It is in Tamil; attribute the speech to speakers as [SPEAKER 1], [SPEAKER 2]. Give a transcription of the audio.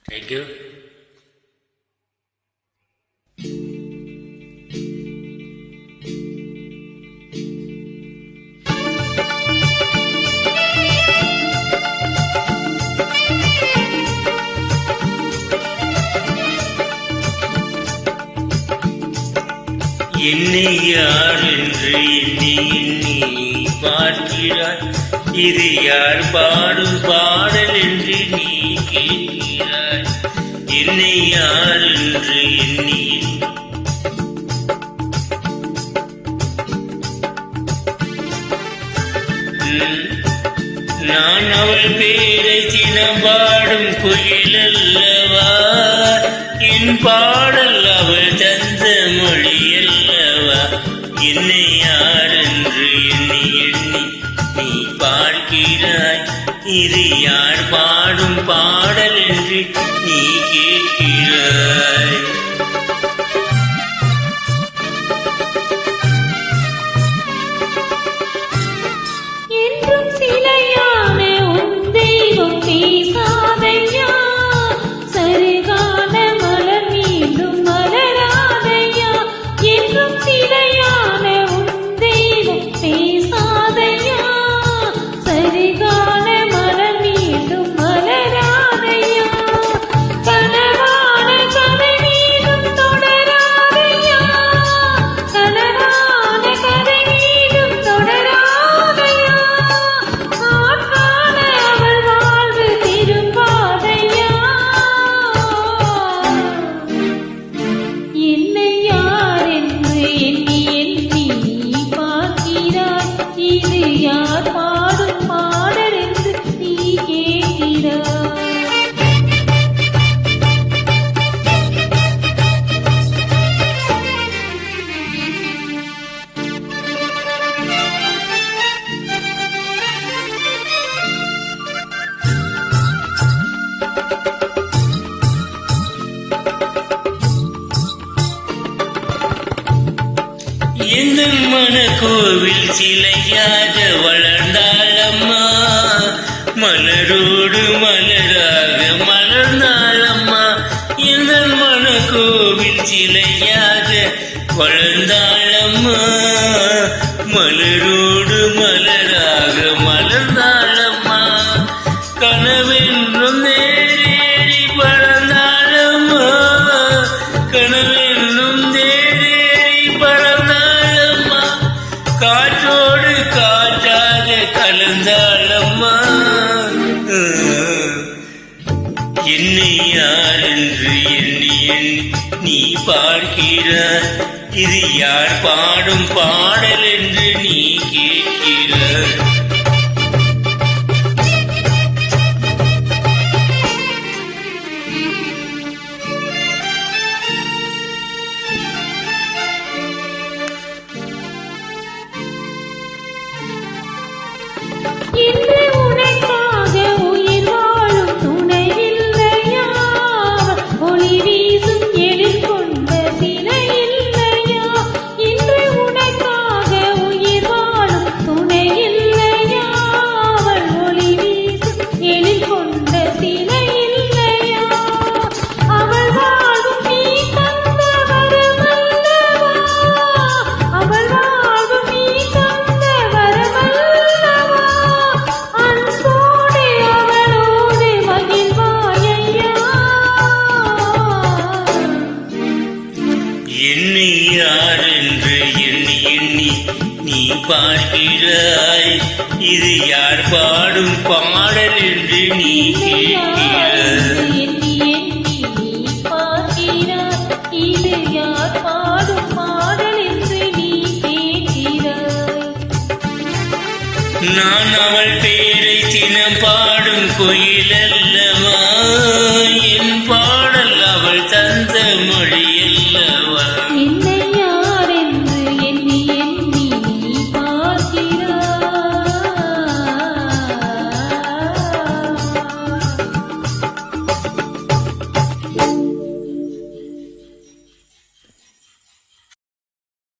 [SPEAKER 1] Thank you. என்னை யார் என்று எண்ணி எண்ணி பார்க்கிறாய், இது யார் பாடும் பாடல் என்று நீ கேட்கிறாய். என்னை யார் என்று எண்ணி நான் அவள் பேரை தினம் பாடும் குயில் அல்லவா, என் பாடல் அவள் தந்த மொழி அல்லவா. என்னை யார் என்று எண்ணி எண்ணி நீ பார்க்கிறாய், இது யார் பாடும் பாடல் என்று நீ கேட்கிறாய். இந்த மனக்கோவில் சிலையாக வளர்ந்தாளம்மா, மலரோடு மலராக மலர்ந்தாளம்மா. இந்த மனக்கோவில் சிலையாக வளர்ந்தாளம்மா, மலரோடு மலராக மலர்ந்தாளம்மா. கனவென்றும் தேடி பறந்தாளம்மா, கனவென்றும் தேடி பறந்தாளம்மா. காற்றோடு காற்றாக கலந்தாளம்மா. என்னை யார் என்று எண்ணி எண்ணி நீ பார்க்கிறாய், இது யார் பாடும் பாடல் என்று நீ கேட்கிறாய்.
[SPEAKER 2] இன்று உனக்காக உயிர் வாழும் துணை இல்லையா, ஒளி வீசும் எழில் கொண்ட சிலை இல்லையா. இன்று உனக்காக உயிர் வாழும் துணை இல்லையா, ஒளி வீசும் எழில் கொண்ட சிலை இல்லையா. அவள் வாழ்வும் நீ தந்த வரமல்லவா, அவள் வாழ்வும் நீ தந்த வரமல்லவா. அன்போடு அவளோடு மகிழ்வாயையா.
[SPEAKER 1] என்னை யார் என்று எண்ணி எண்ணி நீ பார்க்கிறாய், இது யார் பாடும் பாடல் என்று நீ கேட்கிறாய்.
[SPEAKER 2] எண்ணி எண்ணி நீ பார்க்கிறாய், இது யார் பாடும் பாடல் என்று நீ கேட்கிறாய்.
[SPEAKER 1] நான் அவள் பேரை தினம் பாடும் குயில் அல்லவா, என் பாடல் அவள் தந்த மொழி